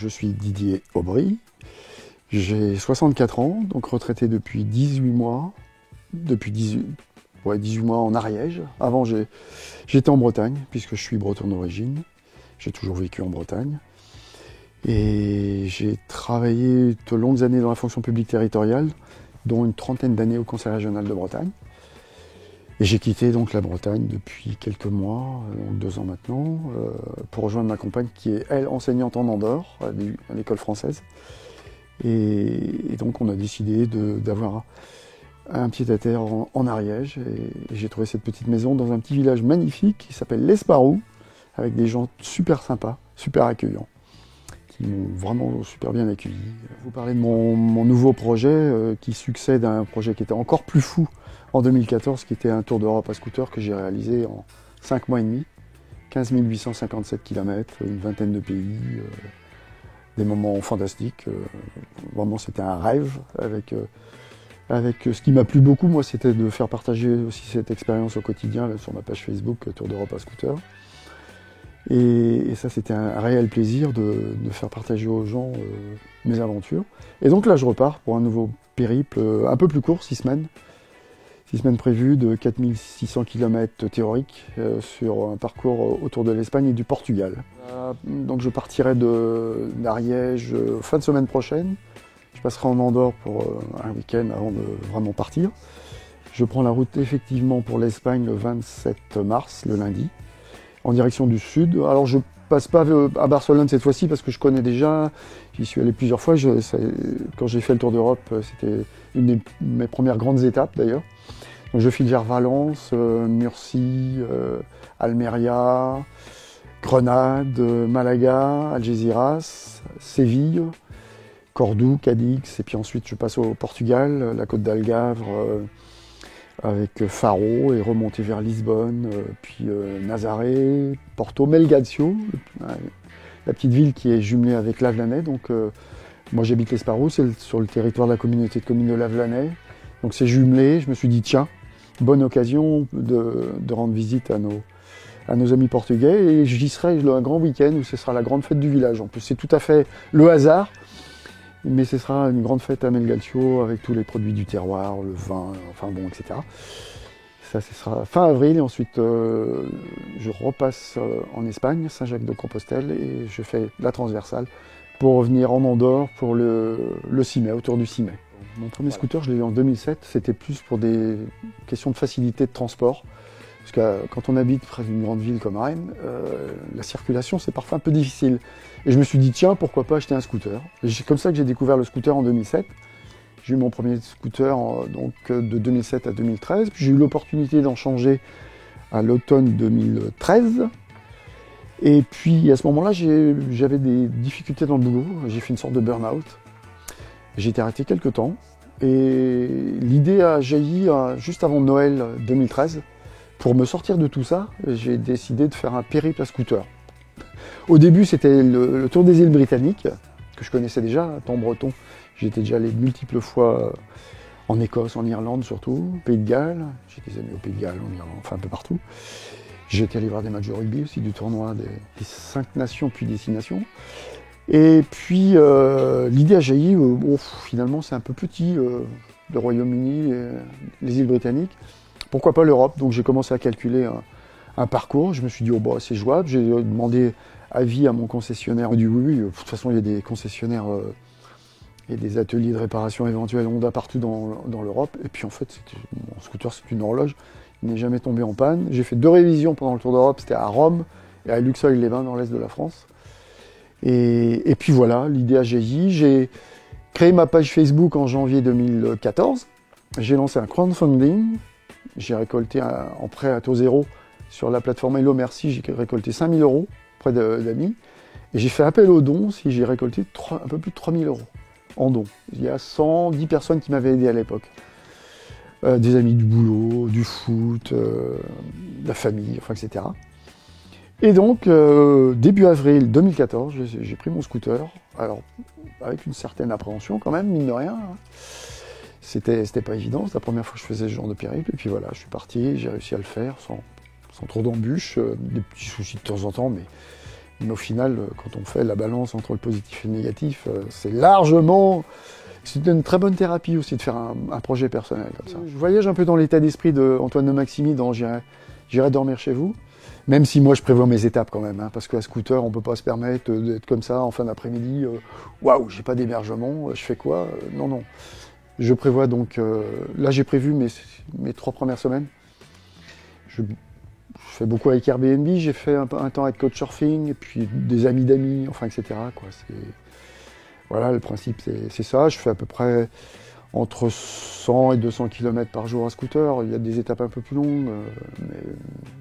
je suis Didier Aubry, j'ai 64 ans, donc retraité depuis 18 mois, depuis 18 mois en Ariège. Avant j'étais en Bretagne, puisque je suis breton d'origine, j'ai toujours vécu en Bretagne. Et j'ai travaillé de longues années dans la fonction publique territoriale, dont une trentaine d'années au Conseil régional de Bretagne. Et j'ai quitté donc la Bretagne depuis quelques mois, donc 2 ans maintenant, pour rejoindre ma compagne qui est, elle, enseignante en Andorre, à l'école française. Et donc on a décidé d'avoir un pied-à-terre en Ariège. Et j'ai trouvé cette petite maison dans un petit village magnifique qui s'appelle l'Esparou, avec des gens super sympas, super accueillants, qui m'ont vraiment super bien accueilli. Je vais vous parler de mon nouveau projet qui succède à un projet qui était encore plus fou en 2014, qui était un tour d'Europe à scooter que j'ai réalisé en 5 mois et demi, 15 857 km, une vingtaine de pays, des moments fantastiques. Vraiment, c'était un rêve. Avec ce qui m'a plu beaucoup, moi, c'était de faire partager aussi cette expérience au quotidien là, sur ma page Facebook Tour d'Europe à scooter. Et ça, c'était un réel plaisir de faire partager aux gens mes aventures. Et donc là, je repars pour un nouveau périple un peu plus court, 6 semaines. 6 semaines prévues de 4600 km théoriques sur un parcours autour de l'Espagne et du Portugal. Donc je partirai d'Ariège fin de semaine prochaine. Je passerai en Andorre pour un week-end avant de vraiment partir. Je prends la route effectivement pour l'Espagne le 27 mars, le lundi, en direction du sud. Alors je passe pas à Barcelone cette fois-ci parce que je connais déjà, j'y suis allé plusieurs fois. Quand j'ai fait le Tour d'Europe, c'était une de mes premières grandes étapes d'ailleurs. Donc je file vers Valence, Murcie, Almeria, Grenade, Malaga, Algeciras, Séville, Cordoue, Cadix, et puis ensuite je passe au Portugal, la côte d'Algarve, avec Faro, et remonter vers Lisbonne, puis Nazaré, Porto, Melgaço, la petite ville qui est jumelée avec Lavelanet. Donc moi j'habite l'Esparou, c'est sur le territoire de la communauté de communes de Lavelanet. Donc c'est jumelé, je me suis dit tiens, bonne occasion de rendre visite à nos amis portugais, et j'y serai un grand week-end où ce sera la grande fête du village. En plus c'est tout à fait le hasard, mais ce sera une grande fête à Melgaço avec tous les produits du terroir, le vin, enfin bon, etc. Ça, ce sera fin avril, et ensuite je repasse en Espagne, Saint-Jacques-de-Compostelle, et je fais la transversale pour revenir en Andorre pour le 6 mai, autour du 6 mai. Mon premier scooter, je l'ai eu en 2007, c'était plus pour des questions de facilité de transport. Parce que quand on habite près d'une grande ville comme Rennes, la circulation c'est parfois un peu difficile. Et je me suis dit tiens, pourquoi pas acheter un scooter. C'est comme ça que j'ai découvert le scooter en 2007. J'ai eu mon premier scooter donc, de 2007 à 2013. Puis j'ai eu l'opportunité d'en changer à l'automne 2013. Et puis à ce moment-là, j'avais des difficultés dans le boulot. J'ai fait une sorte de burn-out. J'ai été arrêté quelques temps. Et l'idée a jailli juste avant Noël 2013. Pour me sortir de tout ça, j'ai décidé de faire un périple à scooter. Au début, c'était le tour des îles britanniques, que je connaissais déjà, à Temps-Breton. J'étais déjà allé de multiples fois en Écosse, en Irlande surtout, au Pays de Galles. J'ai des amis au Pays de Galles, en Irlande, enfin un peu partout. J'étais allé voir des matchs de rugby aussi, du tournoi des 5 nations puis des 6 nations. Et puis, l'idée a jailli, finalement c'est un peu petit, le Royaume-Uni, les îles britanniques. Pourquoi pas l'Europe? Donc j'ai commencé à calculer un parcours. Je me suis dit, c'est jouable. J'ai demandé avis à mon concessionnaire. Il m'a dit, oui, de toute façon, il y a des concessionnaires et des ateliers de réparation éventuels Honda partout dans l'Europe. Et puis en fait, mon scooter, c'est une horloge. Il n'est jamais tombé en panne. J'ai fait 2 révisions pendant le Tour d'Europe. C'était à Rome et à Luxeuil-les-Bains, dans l'est de la France. Et puis voilà, l'idée a jailli. J'ai créé ma page Facebook en janvier 2014. J'ai lancé un crowdfunding. J'ai récolté en prêt à taux zéro sur la plateforme Hello Merci, j'ai récolté 5 000 € auprès d'amis. Et j'ai fait appel aux dons, j'ai récolté un peu plus de 3 000 € en dons. Il y a 110 personnes qui m'avaient aidé à l'époque. Des amis du boulot, du foot, de la famille, enfin, etc. Et donc, début avril 2014, j'ai pris mon scooter, alors avec une certaine appréhension quand même, mine de rien. C'était pas évident, c'est la première fois que je faisais ce genre de périple, et puis voilà, je suis parti, j'ai réussi à le faire sans trop d'embûches, des petits soucis de temps en temps, Mais au final, quand on fait la balance entre le positif et le négatif, c'est largement... C'est une très bonne thérapie aussi de faire un projet personnel comme ça. Je voyage un peu dans l'état d'esprit d'Antoine de Maximi dans J'irai dormir chez vous. Même si moi je prévois mes étapes quand même, hein, parce qu'à scooter on peut pas se permettre d'être comme ça en fin d'après-midi. Waouh, j'ai pas d'hébergement, je fais quoi? Non, non. Je prévois donc, là j'ai prévu mes 3 premières semaines. Je fais beaucoup avec Airbnb, j'ai fait un temps avec Couchsurfing, et puis des amis d'amis, enfin etc. quoi. Voilà, le principe c'est ça. Je fais à peu près entre 100 et 200 km par jour à scooter. Il y a des étapes un peu plus longues, mais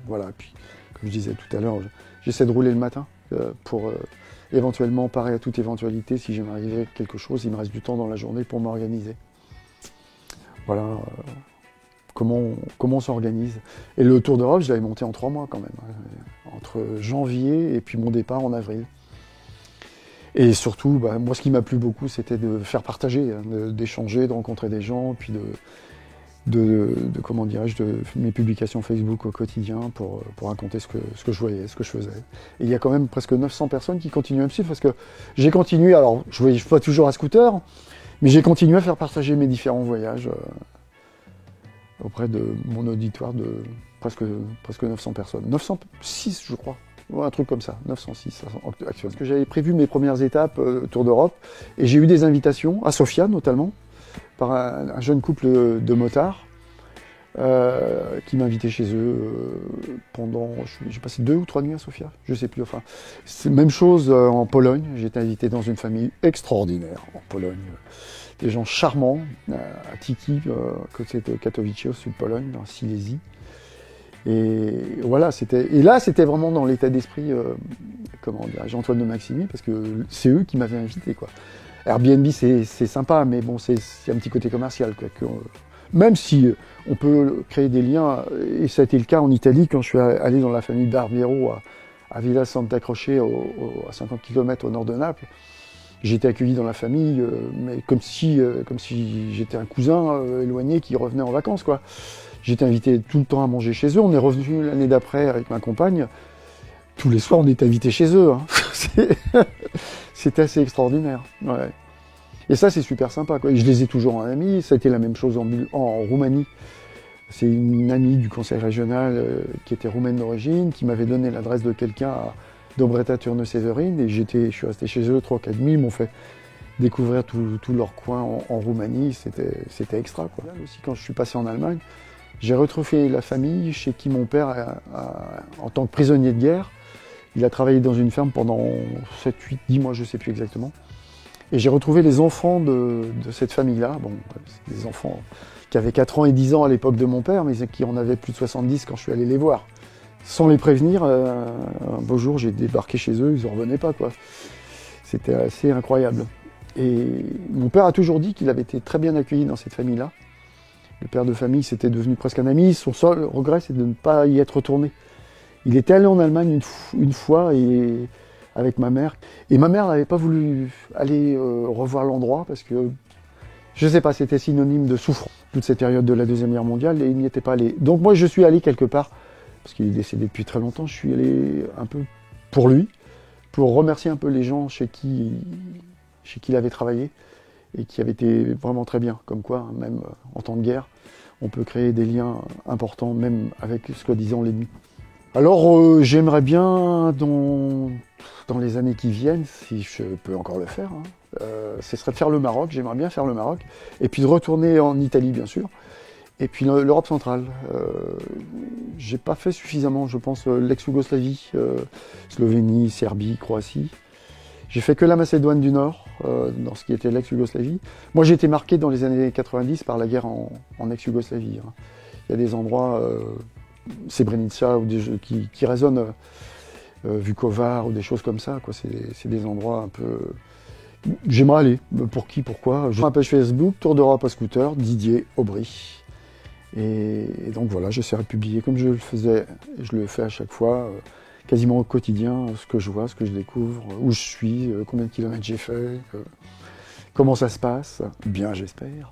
voilà. Puis, comme je disais tout à l'heure, j'essaie de rouler le matin pour éventuellement parer à toute éventualité. Si j'aime arriver quelque chose, il me reste du temps dans la journée pour m'organiser. Voilà comment on s'organise. Et le Tour d'Europe, je l'avais monté en 3 mois quand même, hein, entre janvier et puis mon départ en avril. Et surtout, moi, ce qui m'a plu beaucoup, c'était de faire partager, hein, d'échanger, de rencontrer des gens, puis comment dirais-je, de mes publications Facebook au quotidien pour raconter ce que je voyais, ce que je faisais. Et il y a quand même presque 900 personnes qui continuent à me suivre parce que j'ai continué, alors je ne voyage pas toujours à scooter, mais j'ai continué à faire partager mes différents voyages auprès de mon auditoire de presque 900 personnes. 906, je crois. Un truc comme ça, 906 actuellement. Parce que j'avais prévu mes premières étapes Tour d'Europe et j'ai eu des invitations, à Sofia notamment, par un jeune couple de motards qui m'invitait chez eux pendant... J'ai passé 2 ou 3 nuits à Sofia, je sais plus. Enfin, c'est la même chose en Pologne. J'ai été invité dans une famille extraordinaire en Pologne. Des gens charmants, à Tiki, côté de Katowice, au sud de Pologne, dans la Silésie. Et voilà, et là, c'était vraiment dans l'état d'esprit, comment dirais-je, Antoine de Maximi, parce que c'est eux qui m'avaient invité, quoi. Airbnb, c'est sympa, mais bon, c'est un petit côté commercial, quoi. Même si on peut créer des liens, et ça a été le cas en Italie, quand je suis allé dans la famille Barbiero à Villa Santa Croce, à 50 km au nord de Naples. J'ai été accueilli dans la famille, mais comme si j'étais un cousin éloigné qui revenait en vacances, quoi. J'étais invité tout le temps à manger chez eux. On est revenu l'année d'après avec ma compagne. Tous les soirs, on était invités chez eux. Hein. C'était assez extraordinaire. Ouais. Et ça, c'est super sympa, quoi. Et je les ai toujours en ami. Ça a été la même chose en Roumanie. C'est une amie du conseil régional qui était roumaine d'origine, qui m'avait donné l'adresse de quelqu'un à Dobreta Turnu-Severin. Et je suis resté chez eux 3 ou 4 nuits. Ils m'ont fait découvrir tout leur coin en Roumanie. C'était extra, quoi. Aussi, quand je suis passé en Allemagne, j'ai retrouvé la famille chez qui mon père, en tant que prisonnier de guerre, il a travaillé dans une ferme pendant 7, 8, 10 mois, je ne sais plus exactement. Et j'ai retrouvé les enfants de cette famille-là. Bon, c'est des enfants qui avaient 4 ans et 10 ans à l'époque de mon père, mais qui en avaient plus de 70 quand je suis allé les voir. Sans les prévenir, un beau jour, j'ai débarqué chez eux, ils n'en revenaient pas, quoi. C'était assez incroyable. Et mon père a toujours dit qu'il avait été très bien accueilli dans cette famille-là. Le père de famille, c'était devenu presque un ami. Son seul regret, c'est de ne pas y être retourné. Il était allé en Allemagne une fois avec ma mère. Et ma mère n'avait pas voulu aller revoir l'endroit parce que, je ne sais pas, c'était synonyme de souffrance. Toute cette période de la Deuxième Guerre mondiale, et il n'y était pas allé. Donc moi, je suis allé quelque part, parce qu'il est décédé depuis très longtemps, je suis allé un peu pour lui, pour remercier un peu les gens chez qui il avait travaillé. Et qui avait été vraiment très bien, comme quoi, même en temps de guerre, on peut créer des liens importants, même avec, soi-disant, l'ennemi. Alors, j'aimerais bien, dans les années qui viennent, si je peux encore le faire, hein, ce serait de faire le Maroc, j'aimerais bien faire le Maroc, et puis de retourner en Italie, bien sûr, et puis l'Europe centrale. J'ai pas fait suffisamment, je pense, l'ex-Yougoslavie, Slovénie, Serbie, Croatie. J'ai fait que la Macédoine du Nord, dans ce qui était l'ex-Yougoslavie. Moi, j'ai été marqué dans les années 90 par la guerre en ex-Yougoslavie. Hein. Il y a des endroits, Srebrenica, qui résonnent, Vukovar, ou des choses comme ça. C'est des endroits un peu... J'aimerais aller. Pour qui, pourquoi? J'ai ma page Facebook, Tour d'Europe à scooter, Didier Aubry. Et donc voilà, j'essaierai de publier comme je le faisais, et je le fais à chaque fois, quasiment au quotidien, ce que je vois, ce que je découvre, où je suis, combien de kilomètres j'ai fait, comment ça se passe, bien j'espère.